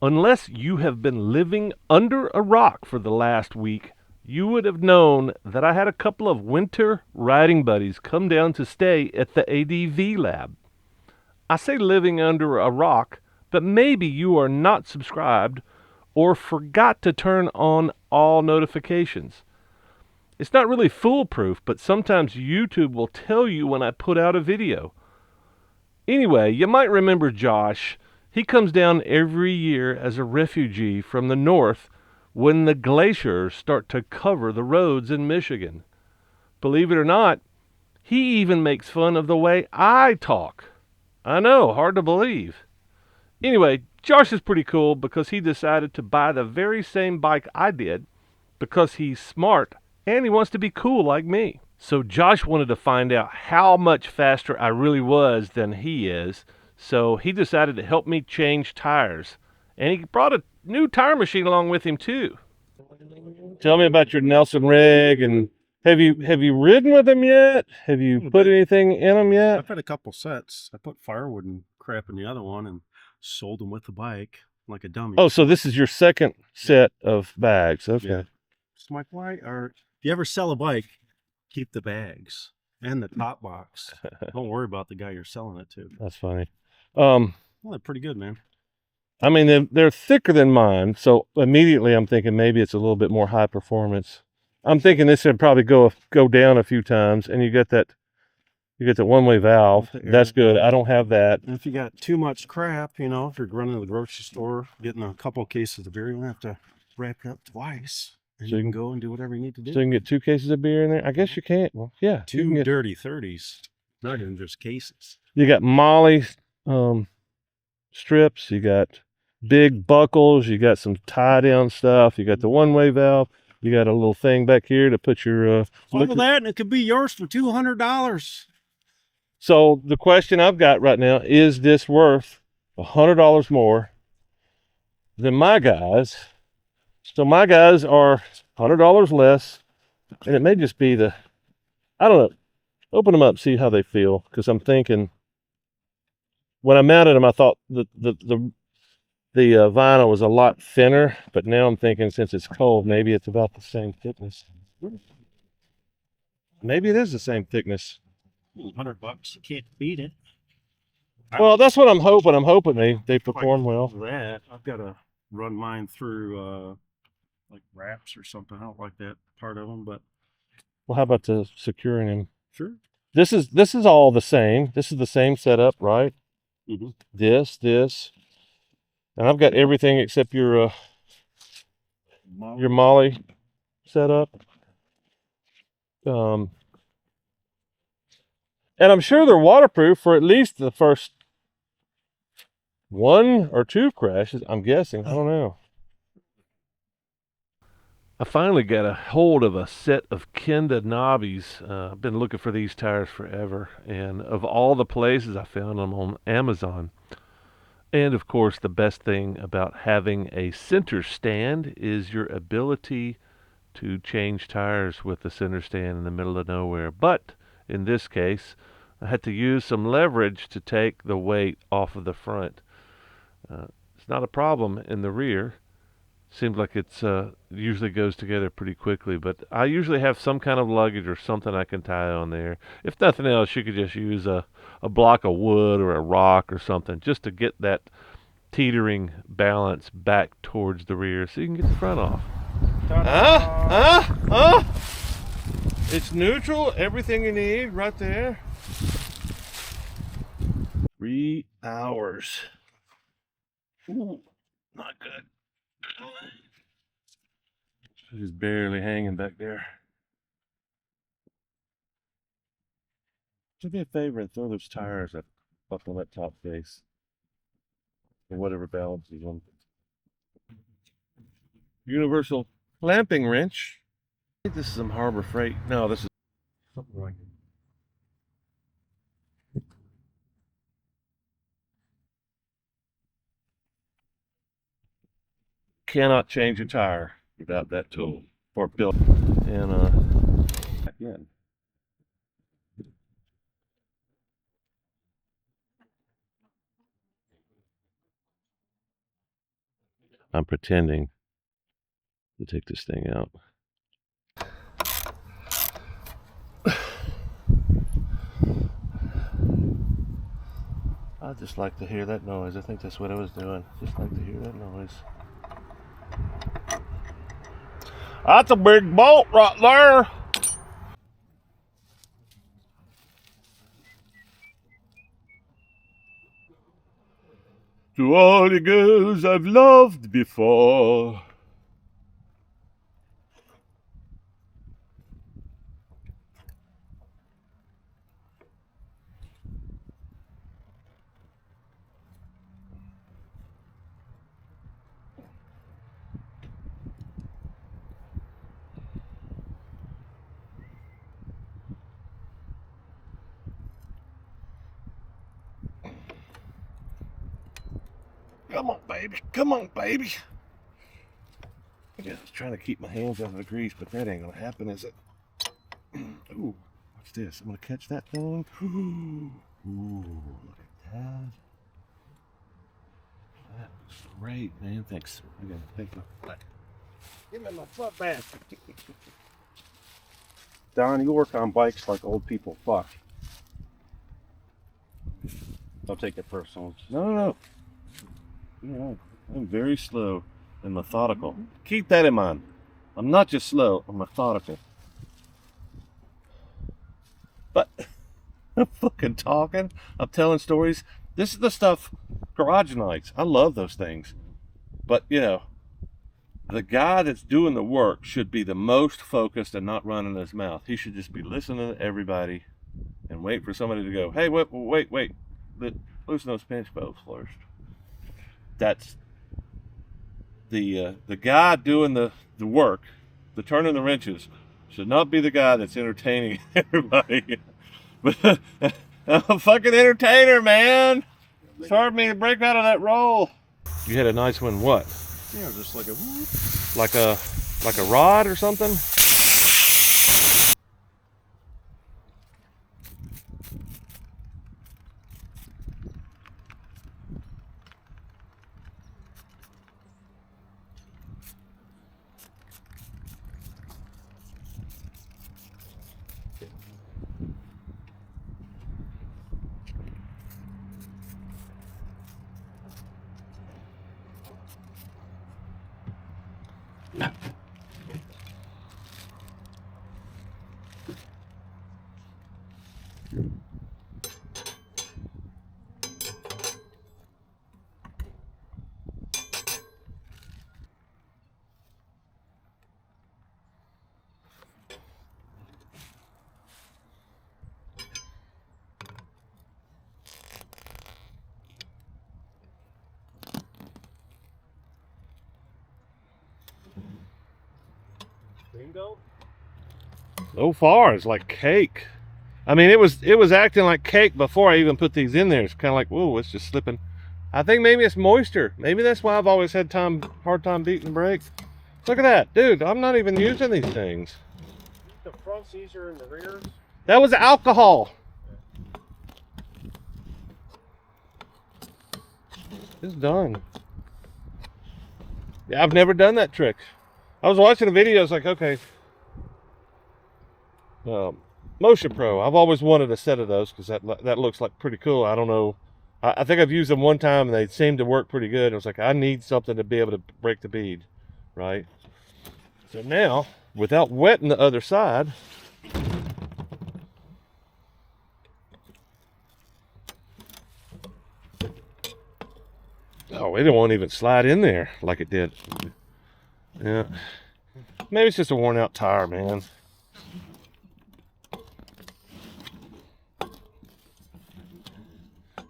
Unless you have been living under a rock for the last week, you would have known that I had a couple of winter riding buddies come down to stay at the ADV lab. I say living under a rock, but maybe you are not subscribed or forgot to turn on all notifications. It's not really foolproof, but sometimes YouTube will tell you when I put out a video. Anyway, you might remember Josh. He comes down every year as a refugee from the north when the glaciers start to cover the roads in Michigan. Believe it or not, he even makes fun of the way I talk. I know, hard to believe. Anyway, Josh is pretty cool because he decided to buy the very same bike I did because he's smart and he wants to be cool like me. So Josh wanted to find out how much faster I really was than he is. So he decided to help me change tires. And he brought a new tire machine along with him too. Tell me about your Nelson rig, and have you ridden with him yet? Have you put anything in them yet? I've had a couple sets. I put firewood and crap in the other one and sold them with the bike like a dummy. Oh, so this is your second set of bags. Okay. Yeah. So my why or if you ever sell a bike, keep the bags and the top box. Don't worry about the guy you're selling it to. That's funny. Well, they're pretty good, man. I mean, they're thicker than mine, so immediately I'm thinking maybe it's a little bit more high performance. I'm thinking this would probably go down a few times, and you get that one-way valve. That's good. I don't have that. And if you got too much crap, you know, if you're running to the grocery store, getting a couple cases of beer, you don't have to wrap it up twice. And So you can go and do whatever you need to do. So you can get 2 cases of beer in there? I guess you can't. Well, yeah. Two dirty 30s, not even just cases. You got Molly strips. You got big buckles. You got some tie-down stuff. You got the one-way valve. You got a little thing back here to put your all of that, and it could be yours for $200. So the question I've got right now is this worth $100 more than my guys? So my guys are $100 less, and it may just be I don't know. Open them up, see how they feel, because I'm thinking when I mounted them, I thought the vinyl was a lot thinner, but now I'm thinking since it's cold, maybe it's about the same thickness. Maybe it is the same thickness. $100, you can't beat it. Well, that's what I'm hoping. I'm hoping they perform well. That I've got to run mine through like wraps or something. I don't like that part of them, but Well, how about the securing them? sure. This is all the same. This is the same setup, right? Mm-hmm. This, and I've got everything except your Molly setup. And I'm sure they're waterproof for at least the first 1 or 2 crashes. I'm guessing. I don't know. I finally got a hold of a set of Kenda knobbies. I've been looking for these tires forever, and of all the places I found them on Amazon. And of course, the best thing about having a center stand is your ability to change tires with the center stand in the middle of nowhere. But in this case, I had to use some leverage to take the weight off of the front. It's not a problem in the rear. Seems like it's usually goes together pretty quickly, but I usually have some kind of luggage or something I can tie on there. If nothing else, you could just use a block of wood or a rock or something just to get that teetering balance back towards the rear so you can get the front off. It's neutral, everything you need right there. 3 hours. Ooh, not good. She's barely hanging back there. Do me a favor and throw those tires up on that top face. Or whatever balance is on. Universal clamping wrench. I think this is some Harbor Freight. No, this is something like it. Cannot change a tire without that tool or built. And again. I'm pretending to take this thing out. I just like to hear that noise. I think that's what I was doing. Just like to hear that noise. That's a big bolt right there. To all the girls I've loved before. Come on, baby. Come on, baby. I was trying to keep my hands out of the grease, but that ain't gonna happen, is it? Ooh, what's this? I'm gonna catch that thing. Ooh, look at that. That was great, man. Thanks. I gotta take my foot. Give me my foot back. Don, you work on bikes like old people. Fuck. Don't take it personal. No. Yeah, I'm very slow and methodical. Keep that in mind. I'm not just slow, I'm methodical. But I'm fucking talking. I'm telling stories. This is the stuff, garage nights. I love those things. But, you know, the guy that's doing the work should be the most focused and not running his mouth. He should just be listening to everybody and wait for somebody to go, hey, wait. Loosen those pinch bolts first. That's the guy doing the work, the turning the wrenches, should not be the guy that's entertaining everybody. But I'm a fucking entertainer, man. It's hard for me to break out of that role. You had a nice one. What? Yeah, just like a whoop. Like a rod or something? Bingo. So far, it's like cake. I mean, it was acting like cake before I even put these in there. It's kind of like, whoa, it's just slipping. I think maybe it's moisture. Maybe that's why I've always had hard time beating the brakes. Look at that, dude. I'm not even using these things. The front's easier than the rears. That was alcohol. It's done. Yeah, I've never done that trick. I was watching a video. It's like, okay, Motion Pro. I've always wanted a set of those because that looks like pretty cool. I don't know. I think I've used them one time and they seemed to work pretty good. I was like, I need something to be able to break the bead, right? So now, without wetting the other side, oh, it won't even slide in there like it did. Yeah, maybe it's just a worn out tire, man.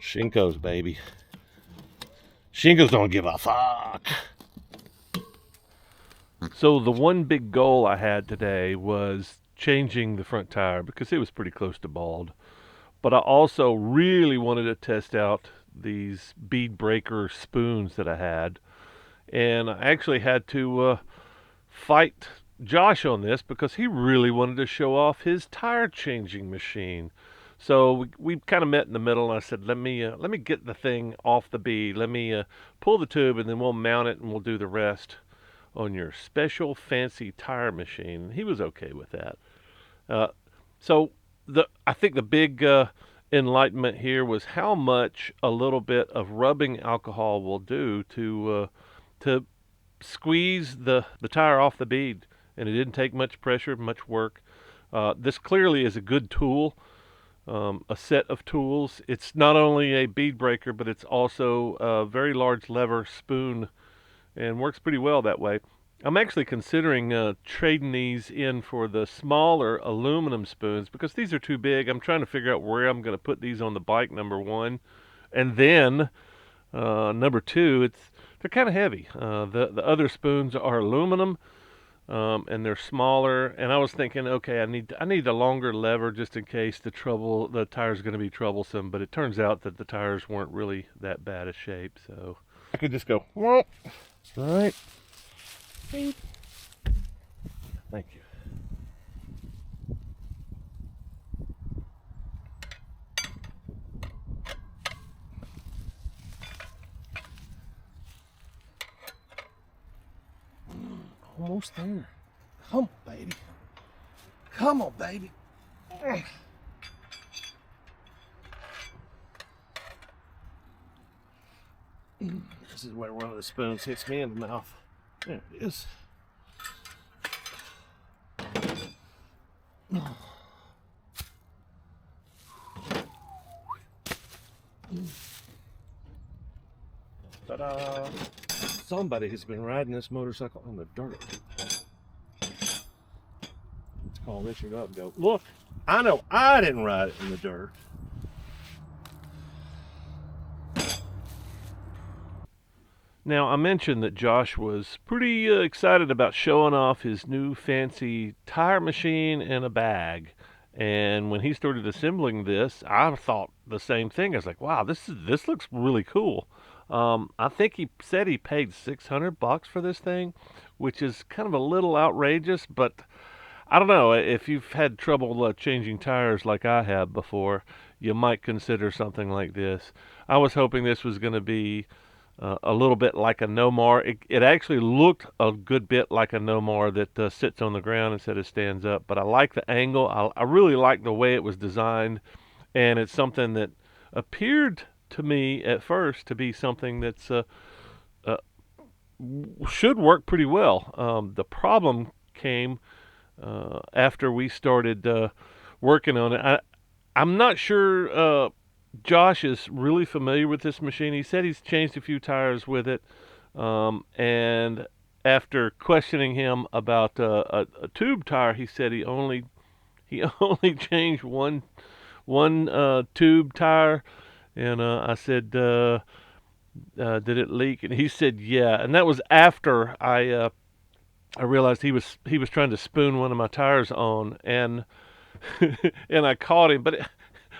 Shinkos, baby. Shinkos don't give a fuck. So the one big goal I had today was changing the front tire because it was pretty close to bald. But I also really wanted to test out these bead breaker spoons that I had. And I actually had to fight Josh on this because he really wanted to show off his tire changing machine. So we kind of met in the middle, and I said, let me get the thing off the bead. Let me pull the tube, and then we'll mount it, and we'll do the rest on your special fancy tire machine. He was okay with that. Uh, so I think the big enlightenment here was how much a little bit of rubbing alcohol will do to squeeze the tire off the bead, and it didn't take much pressure, much work. This clearly is a good tool, a set of tools. It's not only a bead breaker, but it's also a very large lever spoon, and works pretty well that way. I'm actually considering trading these in for the smaller aluminum spoons because these are too big. I'm trying to figure out where I'm going to put these on the bike, number one, and then number two, they're kind of heavy. The other spoons are aluminum, and they're smaller. And I was thinking, okay, I need a longer lever just in case the tire's going to be troublesome. But it turns out that the tires weren't really that bad a shape, so I could just go, whoop, right. Thank you. Almost there. Come on, baby. Come on, baby. This is where one of the spoons hits me in the mouth. There it is. Ta-da! Somebody has been riding this motorcycle on the dirt. Let's call Richard up and go, look, I know I didn't ride it in the dirt. Now, I mentioned that Josh was pretty excited about showing off his new fancy tire machine and a bag. And when he started assembling this, I thought the same thing. I was like, wow, this looks really cool. I think he said he paid $600 for this thing, which is kind of a little outrageous, but I don't know. If you've had trouble changing tires like I have before, you might consider something like this. I was hoping this was going to be a little bit like a Nomar. It actually looked a good bit like a Nomar that sits on the ground instead of stands up. But I like the angle. I really like the way it was designed, and it's something that appeared to me at first to be something that's uh, should work pretty well. The problem came after we started working on it. I'm not sure Josh is really familiar with this machine. He said he's changed a few tires with it, and after questioning him about a tube tire, he said he only changed one tube tire, and I said, did it leak? And he said, yeah, and that was after I realized he was trying to spoon one of my tires on, and and I caught him, but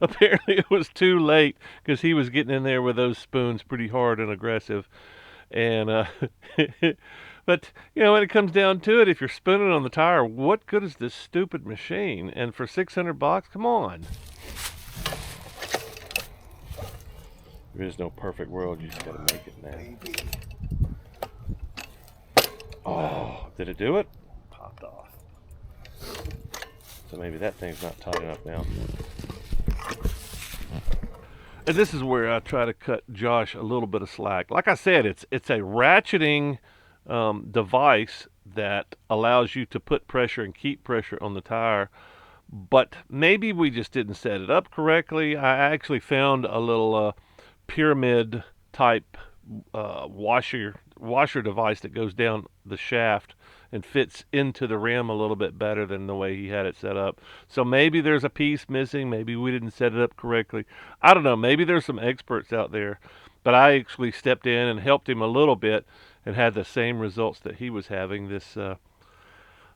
apparently it was too late because he was getting in there with those spoons pretty hard and aggressive. And but when it comes down to it, if you're spooning on the tire, what good is this stupid machine? And for $600, come on. There is no perfect world. You just gotta make it now. Oh, did it do it? Popped off. So maybe that thing's not tight enough now. And this is where I try to cut Josh a little bit of slack. Like I said, it's a ratcheting device that allows you to put pressure and keep pressure on the tire. But maybe we just didn't set it up correctly. I actually found a little pyramid type washer device that goes down the shaft and fits into the rim a little bit better than the way he had it set up. So maybe there's a piece missing. Maybe we didn't set it up correctly. I don't know. Maybe there's some experts out there. But I actually stepped in and helped him a little bit and had the same results that he was having.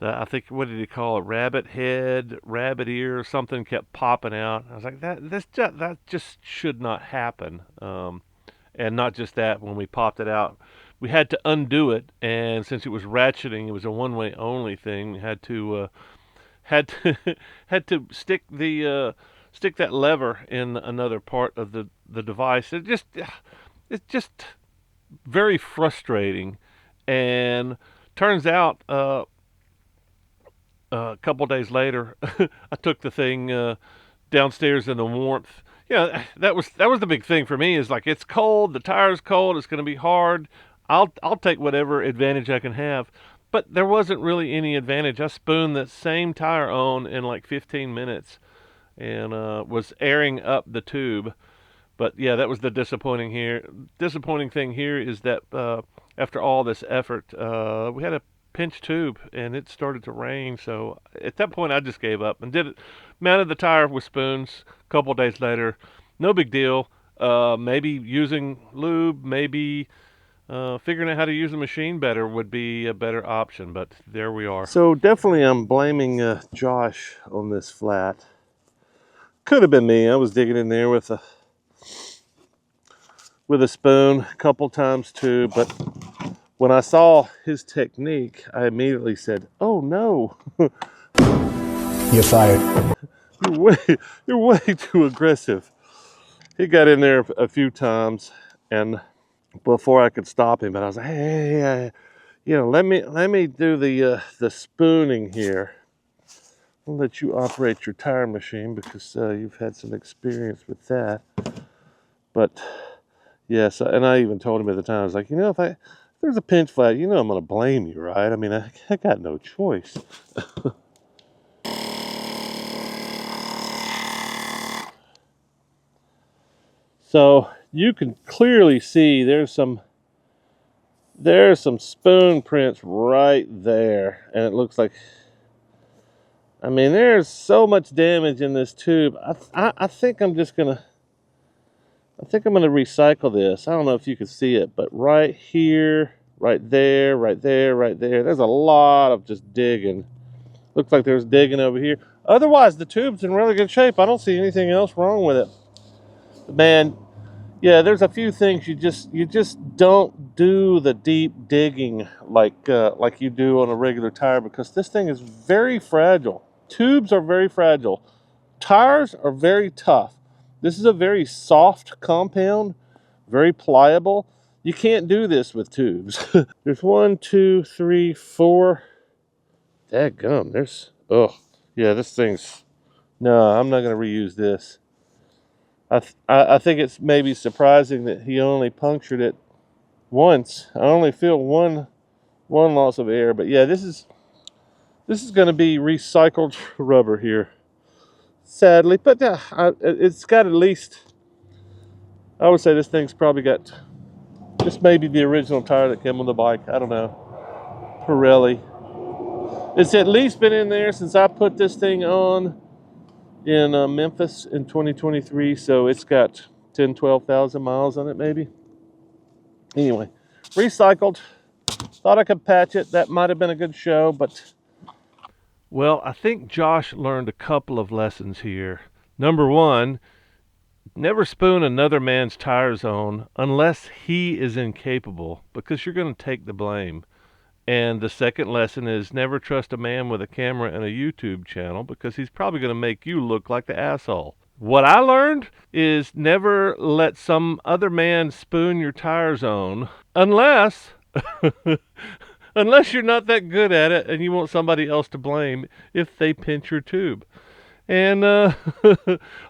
I think, what did he call it? Rabbit head, rabbit ear, or something kept popping out. I was like, that just should not happen. And not just that, when we popped it out, we had to undo it, and since it was ratcheting, it was a one-way only thing. We had to had to stick stick that lever in another part of the device. It's just very frustrating. And turns out, a couple days later, I took the thing downstairs in the warmth. Yeah, that was the big thing for me. Is like, it's cold, the tire's cold, it's going to be hard. I'll take whatever advantage I can have. But there wasn't really any advantage. I spooned that same tire on in like 15 minutes and was airing up the tube. But yeah, that was the disappointing here. Disappointing thing here is that after all this effort, we had a pinch tube and it started to rain. So at that point, I just gave up and did it. Mounted the tire with spoons. A couple days later, no big deal. Maybe using lube, maybe figuring out how to use the machine better would be a better option. But there we are. So definitely, I'm blaming Josh on this flat. Could have been me. I was digging in there with a spoon a couple times too, but when I saw his technique, I immediately said, "Oh no, You're fired. you're way too aggressive." He got in there a few times, and before I could stop him, but I was like, "Hey, let me do the spooning here. I'll let you operate your tire machine because you've had some experience with that." But yes, and I even told him at the time, I was like, if there's a pinch flat, I'm going to blame you, right? I mean, I got no choice. So you can clearly see there's some spoon prints right there, and it looks like, I mean, there's so much damage in this tube. I think I'm gonna recycle this. I don't know if you can see it, but right here, right there, right there, right there, there's a lot of just digging. Looks like there's digging over here. Otherwise, the tube's in really good shape. I don't see anything else wrong with it. But man, yeah, there's a few things you just don't do the deep digging like you do on a regular tire, because this thing is very fragile. Tubes are very fragile. Tires are very tough. This is a very soft compound, very pliable. You can't do this with tubes. There's 1, 2, 3, 4. Dadgum, yeah, this thing's, no, I'm not going to reuse this. I think it's maybe surprising that he only punctured it once. I only feel one loss of air, but yeah, this is going to be recycled rubber here, sadly. But it's got at least, I would say this thing's probably got just maybe the original tire that came on the bike. I don't know, Pirelli. It's at least been in there since I put this thing on in Memphis in 2023, so it's got 12,000 miles on it maybe. Anyway, recycled. Thought I could patch it. That might have been a good show, but... Well, I think Josh learned a couple of lessons here. Number one, never spoon another man's tires on unless he is incapable, because you're going to take the blame. And the second lesson is never trust a man with a camera and a YouTube channel, because he's probably going to make you look like the asshole. What I learned is never let some other man spoon your tires on unless unless you're not that good at it and you want somebody else to blame if they pinch your tube. And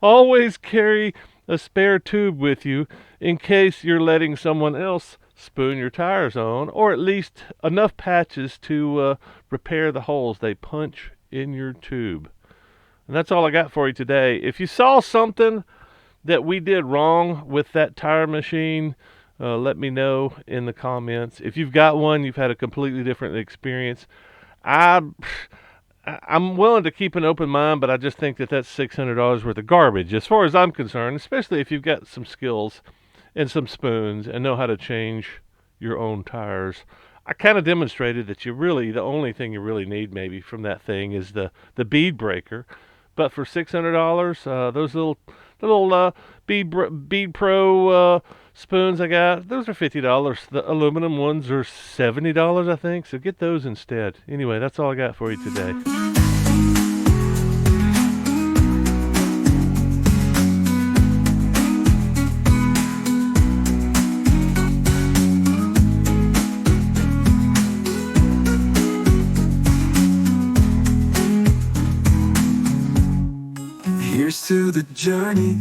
always carry a spare tube with you in case you're letting someone else spoon your tires on, or at least enough patches to repair the holes they punch in your tube. And that's all I got for you today. If you saw something that we did wrong with that tire machine, let me know in the comments. If you've got one, you've had a completely different experience. I'm willing to keep an open mind, but I just think that that's $600 worth of garbage as far as I'm concerned, especially if you've got some skills and some spoons and know how to change your own tires. I kind of demonstrated that the only thing you really need maybe from that thing is the bead breaker. But for $600, those little bead pro spoons I got, those are $50. The aluminum ones are $70, I think. So get those instead. Anyway, that's all I got for you today. Here's to the journey.